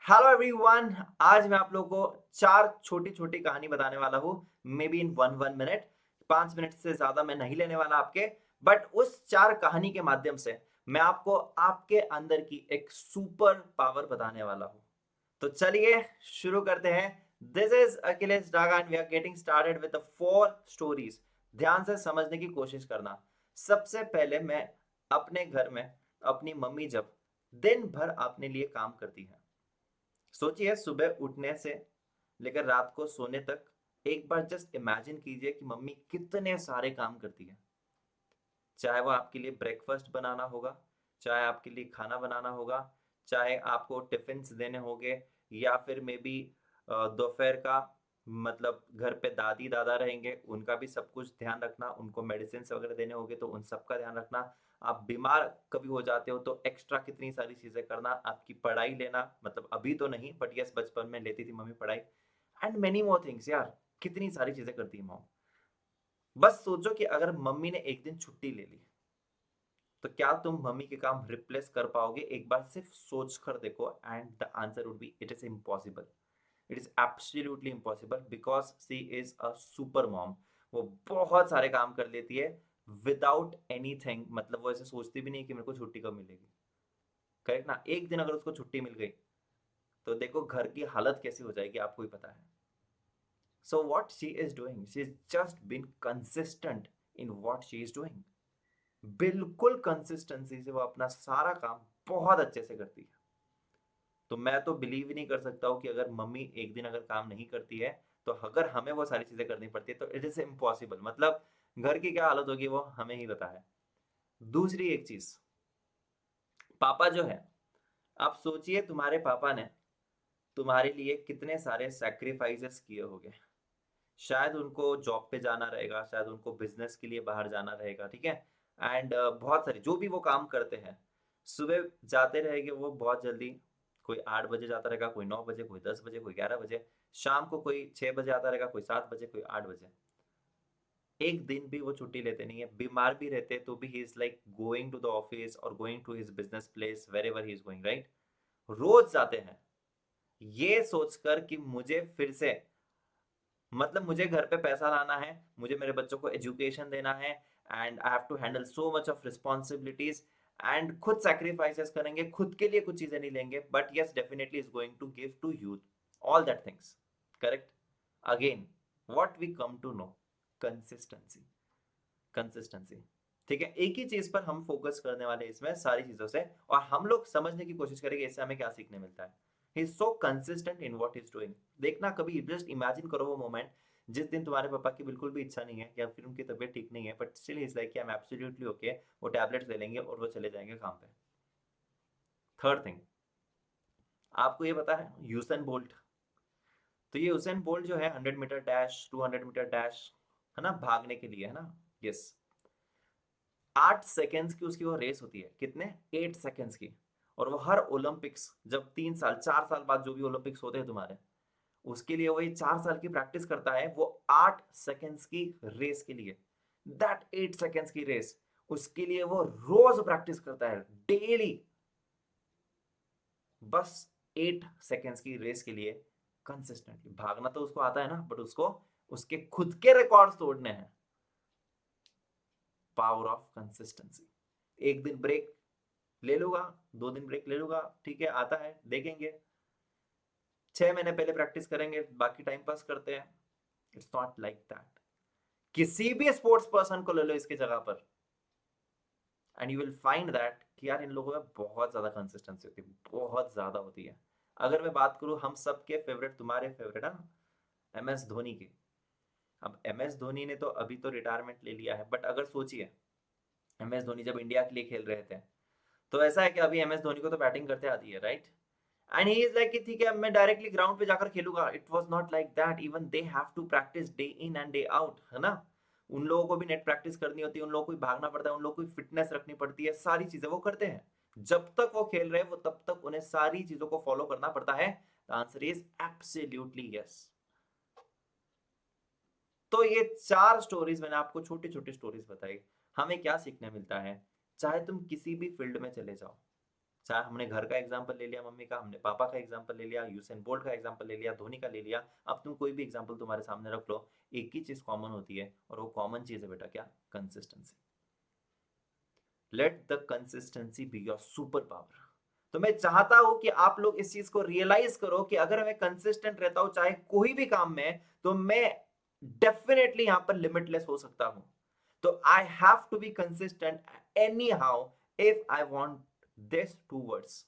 Hello everyone. आज मैं आप लोगों को चार छोटी छोटी कहानी बताने वाला हूँ। May be in one one minute, 5 minute से ज्यादा मैं नहीं लेने वाला आपके। बट उस चार कहानी के माध्यम से मैं आपको आपके अंदर की एक सुपर पावर बताने वाला हूँ। तो चलिए शुरू करते हैं। This is Akhilesh Daga and we are getting started with the four stories. ध्यान से समझने की कोशिश करना। सबसे पहले मैं अपने घर में अपनी मम्मी जब दिन भर अपने लिए काम करती है, सोचिए सुबह उठने से लेकर रात को सोने तक। एक बार जस्ट इमेजिन कीजिए कि मम्मी कितने सारे काम करती है। चाहे वो आपके लिए ब्रेकफास्ट बनाना होगा, चाहे आपके लिए खाना बनाना होगा, चाहे आपको टिफिन्स देने होंगे, या फिर मे बी दोपहर का, मतलब घर पे दादी दादा रहेंगे, उनका भी सब कुछ ध्यान रखना, उनको मेडिसिन वगैरह देने होंगे तो उन सब का ध्यान रखना। आप बीमार कभी हो जाते हो तो एक्स्ट्रा कितनी सारी चीजें करना, आपकी पढ़ाई लेना, मतलब अभी तो नहीं बट यस बचपन में लेती थी मम्मी पढ़ाई, एंड मेनी मोर थिंग्स। यार कितनी सारी चीजें करती है मॉम। बस सोचो कि अगर मम्मी ने एक दिन छुट्टी ले ली तो क्या तुम मम्मी के काम रिप्लेस कर पाओगे? एक बार सिर्फ सोच कर देखो and the answer would be it is impossible. It is absolutely impossible because she is a super mom. वो बहुत सारे काम कर लेती है विदाउट एनीथिंग, मतलब वो ऐसे सोचती भी नहीं कि मेरे को छुट्टी कब मिलेगी। करेक्ट ना? एक दिन अगर उसको छुट्टी मिल गई तो देखो घर की हालत कैसी हो जाएगी, आपको ही पता है। So what she is doing, she is just been consistent in what she is doing. बिल्कुल कंसिस्टेंसी से वो अपना सारा काम बहुत अच्छे से करती है। तो मैं तो बिलीव ही नहीं कर सकता हूँ कि अगर मम्मी एक दिन अगर काम नहीं करती है तो अगर हमें वो सारी चीजें करनी पड़ती है तो इट इज इम्पॉसिबल। मतलब घर की क्या हालत होगी वो हमें ही पता है। दूसरी एक चीज, पापा जो है, आप सोचिए तुम्हारे पापा ने तुम्हारे लिए कितने सारे सैक्रिफाइसेस किए होंगे। शायद उनको जॉब पे जाना रहेगा, शायद उनको बिजनेस के लिए बाहर जाना रहेगा, ठीक है। एंड बहुत सारे जो भी वो काम करते हैं, सुबह जाते रहेंगे वो बहुत जल्दी। कोई 8 बजे जाता रहेगा, कोई 9 बजे, कोई 10 बजे, कोई 11 बजे। शाम को कोई 6 बजे आता रहेगा, कोई 7 बजे, कोई 8 बजे। एक दिन भी वो छुट्टी लेते नहीं है। बीमार भी रहते तो भी he is like going to the office और going to his business place wherever he is going, right. रोज जाते हैं ये सोचकर कि मुझे फिर से, मतलब मुझे घर पे पैसा लाना है, मुझे मेरे बच्चों को एजुकेशन देना है, and I have to handle so much of responsibilities. And खुद सैक्रिफाइसेस करेंगे, खुद के लिए कुछ चीजें नहीं लेंगे, but yes definitely is going to give to youth all that things. Correct. Again what we come to know, consistency. Consistency, ठीक है। एक ही चीज पर हम फोकस करने वाले हैं इसमें सारी चीजों से, और हम लोग समझने की कोशिश करेंगे इससे हमें क्या सीखने मिलता है। He is so consistent in what is doing. देखना कभी, जस्ट इमेजिन करो वो मोमेंट जिस दिन तुम्हारे पापा की बिल्कुल भी इच्छा नहीं है या फिर उनकी तबीयत ठीक नहीं है, but still is like I am absolutely okay. वो टैबलेट्स ले लेंगे और वो चले जाएंगे काम पे। थर्ड थिंग, आपको ये पता है यूसेन बोल्ट? तो ये यूसेन बोल्ट जो है 100 मीटर डैश, 200 मीटर डैश, है ना, भागने के लिए, है ना। यस, 8 सेकेंड्स की उसकी वो रेस होती है। कितने? 8 सेकेंड्स की। और वो हर ओलंपिक्स, जब 3 साल 4 साल बाद जो भी ओलंपिक्स होते हैं तुम्हारे, उसके लिए वही 4 साल की प्रैक्टिस करता है वो 8 सेकेंड्स की रेस के लिए। दैट 8 सेकेंड्स की रेस, उसके लिए वो रोज प्रैक्टिस करता है, डेली। बस 8 सेकेंड्स की रेस के लिए कंसिस्टेंटली भागना तो उसको आता है ना, बट उसको उसके खुद के रिकॉर्ड्स तोड़ने हैं। Power of consistency. एक दिन ब्रेक ले लूंगा, 2 दिन ब्रेक ले लूंगा, ठीक है, आता है, देखेंगे। 6 महीने पहले प्रैक्टिस करेंगे, बाकी टाइम पास करते हैं। It's not like that. किसी भी स्पोर्ट्स पर्सन को ले लो इसकी जगह पर, and you will find that कि यार इन लोगों में बहुत ज्यादा कंसिस्टेंसी होती है, बहुत ज्यादा होती है। अगर मैं बात करूं हम सबके फेवरेट, तुम्हारे फेवरेट ना, एम एस धोनी की। अब एम एस धोनी ने तो अभी तो रिटायरमेंट ले लिया है, बट अगर सोचिए एम एस धोनी जब इंडिया के लिए खेल रहे थे, तो ऐसा है कि अभी एम एस धोनी को तो बैटिंग करते आती है, right. And he is like कि ठीक है अब मैं डायरेक्टली ग्राउंड पे जाकर खेलूंगा। It was not like that, even they have to practice day in and day out, है ना। उन लोगों को भी नेट प्रैक्टिस करनी होती है, उन लोगों को भी भागना पड़ता है, उन लोगों को फिटनेस रखनी पड़ती है, सारी चीजें वो करते हैं। जब तक वो खेल रहे हैं वो तब तक उन्हें सारी चीजों को फॉलो करना पड़ता है। The answer is absolutely yes. तो ये चार स्टोरीज मैंने आपको छोटी छोटी स्टोरीज बताई। हमें क्या सीखने मिलता है? चाहे तुम किसी भी फील्ड में चले जाओ, चाहे हमने घर का एग्जाम्पल ले लिया मम्मी का, हमने पापा का एग्जाम्पल ले लिया, यूसेन बोल्ट का एग्जाम्पल ले लिया, धोनी का ले लिया, अब तुम कोई भी एग्जाम्पल तुम्हारे सामने रख लो, एक ही चीज कॉमन होती है, और वो कॉमन चीज है बेटा क्या? Consistency. Let the consistency be your super power. तो मैं चाहता हूं कि आप लोग इस चीज को रियलाइज करो कि अगर मैं कंसिस्टेंट रहता हूं चाहे कोई भी काम में, तो मैं डेफिनेटली यहां पर लिमिटलेस हो सकता हूं। तो I have to be consistent anyhow if I want this two words.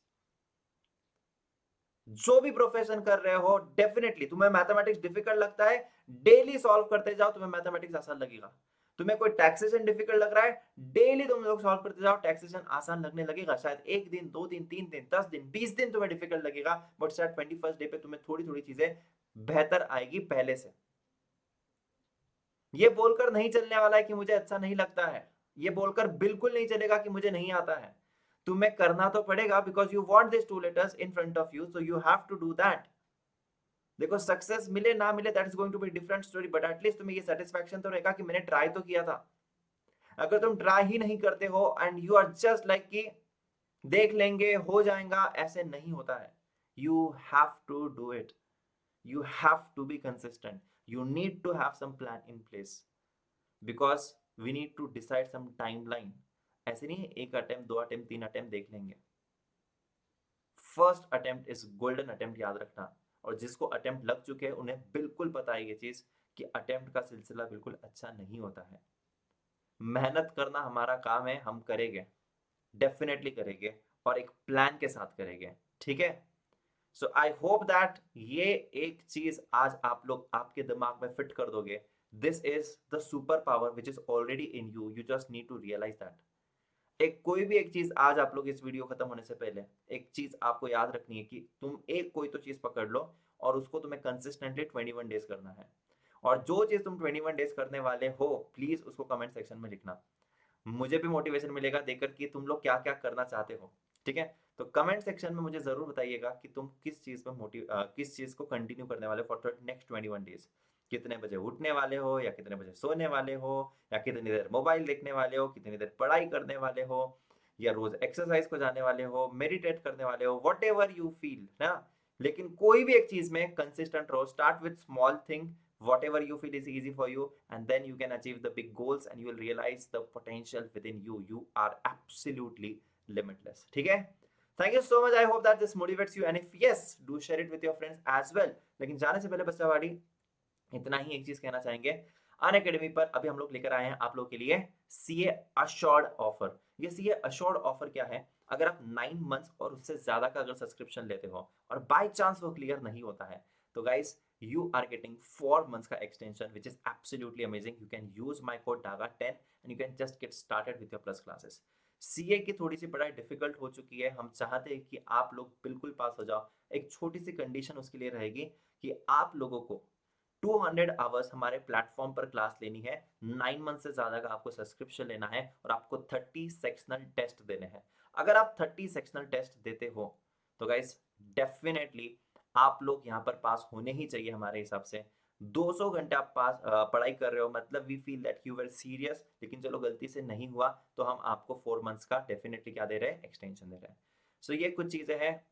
जो भी प्रोफेशन कर रहे हो, डेफिनेटली तुम्हें मैथमेटिक्स डिफिकल्ट लगता है, डेली सॉल्व करते जाओ, तुम्हें मैथमेटिक्स आसान लगेगा। तुम्हें कोई टैक्सेशन डिफिकल्ट लग रहा है, डेली तुम लोग सॉल्व करते जाओ, टैक्सेशन आसान लगने लगेगा। शायद एक दिन, 2 दिन, 3 दिन, 10 दिन, 20 दिन तुम्हें डिफिकल्ट लगेगा, बट शायद 21st डे पे तुम्हें थोड़ी थोड़ी चीजें बेहतर आएगी पहले से। ये बोलकर नहीं चलने वाला है कि मुझे अच्छा नहीं लगता है, ये बोलकर बिल्कुल नहीं चलेगा कि मुझे नहीं आता है। तुम्हें करना तो पड़ेगा, because you want this 2 letters in front of you, so you have to do that. देखो सक्सेस मिले ना मिले, that is going to be different story, but at least तुम्हें ये सेटिस्फैक्शन तो रहेगा कि मैंने ट्राई तो किया था। अगर तुम ट्राई ही नहीं करते हो and you are just like कि देख लेंगे हो जाएगा, ऐसे नहीं होता है। You have to do it, you have to be consistent, you need to have some plan in place, because we need to decide some timeline। ऐसे नहीं है एक अटेम्प्ट, 2 अटेम्प्ट, 3 अटेम्प्ट देख लेंगे। First attempt is golden attempt, याद रखना। और जिसको अटेम्प्ट लग चुके हैं उन्हें बिल्कुल पता है ये चीज कि अटेम्प्ट का सिलसिला बिल्कुल अच्छा नहीं होता है। मेहनत करना हमारा काम है, हम करेंगे, डेफिनेटली करेंगे, और एक प्लान के साथ करेंगे, ठीक है। सो आई होप दैट ये एक चीज आज आप लोग आपके दिमाग में फिट कर दोगे। This is the super power which is already in you, you just need to realize that. एक कोई भी एक चीज आज आप लोग इस वीडियो खत्म होने से पहले एक चीज आपको याद रखनी है कि तुम एक कोई तो चीज पकड़ लो और उसको तुम्हें कंसिस्टेंटली 21 डेज करना है। और जो चीज तुम 21 डेज करने वाले हो, प्लीज उसको कमेंट सेक्शन में लिखना। मुझे भी मोटिवेशन मिलेगा देखकर कि तुम लोग क्या क्या करना चाहते हो, ठीक है। तो कमेंट सेक्शन में मुझे जरूर बताइएगा कि तुम किस चीज में किस चीज को कंटिन्यू करने वाले फॉर नेक्स्ट 21 डेज। कितने बजे उठने वाले हो, या कितने बजे सोने वाले हो, या कितनी देर मोबाइल देखने वाले हो, कितनी देर पढ़ाई करने वाले हो, या रोज एक्सरसाइज को जाने वाले हो, मेडिटेट करने वाले हो, वट एवर यू फील ना। लेकिन कोई भी एक चीज में कंसिस्टेंट रहो, start with small thing, whatever you feel is easy for you, and then you can achieve the big goals and you will realize the potential within you. You are absolutely limitless, ठीक है। Thank you so much, I hope that this motivates you, and if yes, do share it with your friends as well। लेकिन जाने से पहले बच्चावाड़ी इतना ही एक चीज कहना चाहेंगे, अन अकेडमी पर अभी हम लोग लेकर आए हैं आप लोग के लिए सीए अश्योर्ड ऑफर। ये सीए अश्योर्ड ऑफर क्या है? अगर आप 9 मंथ्स और उससे ज्यादा का अगर सब्सक्रिप्शन लेते हो और बाय चांस वो क्लियर नहीं होता है, तो guys you are getting 4 months का extension which is absolutely amazing। You can use my code DAGA10 and you can just get started with your plus classes। CA की थोड़ी सी पढ़ाई डिफिकल्ट हो चुकी है, हम चाहते हैं कि आप लोग बिल्कुल पास हो जाओ। एक छोटी सी कंडीशन उसके लिए रहेगी कि आप लोगों को 200 आवर्स हमारे प्लेटफॉर्म पर क्लास लेनी है, 9 मंथ से ज्यादा का आपको सब्सक्रिप्शन लेना है, और आपको 30 सेक्शनल टेस्ट देने हैं। अगर आप 30 सेक्शनल टेस्ट देते हो तो गाइस डेफिनेटली आप लोग यहाँ पर पास होने ही चाहिए हमारे हिसाब से। 200 घंटे आप पास पढ़ाई कर रहे हो, मतलब we feel that you were serious. लेकिन चलो गलती से नहीं हुआ तो हम आपको 4 मंथ्स का डेफिनेटली क्या दे रहे हैं? एक्सटेंशन दे रहे हैं। सो ये कुछ चीजें हैं,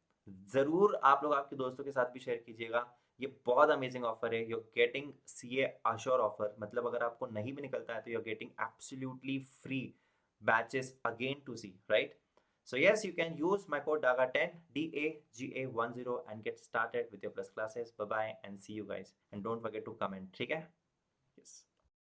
जरूर आप लोग आपके दोस्तों के साथ भी शेयर कीजिएगा। ये बहुत अमेजिंग ऑफर है, you getting CA assure offer, मतलब अगर आपको नहीं भी निकलता है तो you getting absolutely free batches again to see, right? So yes, you can use my code DAGA10 DAGA10 and get started with your plus classes। Bye bye and see you guys, and don't forget to comment, ठीक है? Yes।